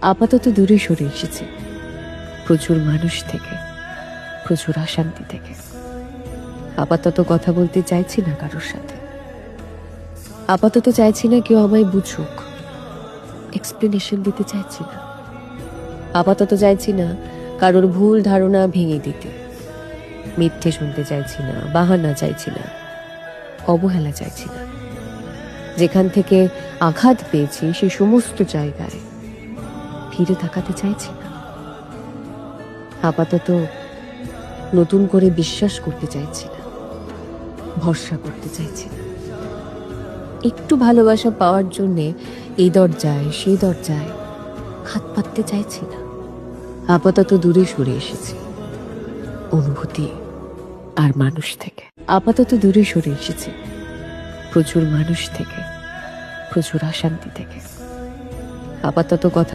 আপাতত দূরে সরে এসেছি প্রচুর মানুষ থেকে, প্রচুর অশান্তি থেকে। আপাতত কথা বলতে চাইছি না কারোর সাথে। আপাতত চাইছি না কেউ আমায় বুঝুক, এক্সপ্লেনেশন দিতে চাইছি না। আপাতত চাইছি না কারোর ভুল ধারণা ভেঙে দিতে। মিথ্যে শুনতে চাইছি না, বাহানা চাইছি না, অবহেলা চাইছি না। যেখান থেকে আঘাত পেয়েছি সে সমস্ত জায়গায় ফিরে তাকাতে চাইছি না। আপাতত নতুন করে বিশ্বাস করতে চাইছি না, ভরসা করতে চাইছি না। একটু ভালোবাসা পাওয়ার জন্যে এই দরজায় সেই দরজায় হাত পাততে চাইছি না। আপাতত দূরে সরে এসেছি অনুভূতি আর মানুষ থেকে। আপাতত দূরে সরে এসেছি প্রচুর মানুষ থেকে, প্রচুর অশান্তি থেকে। আপাতত কথা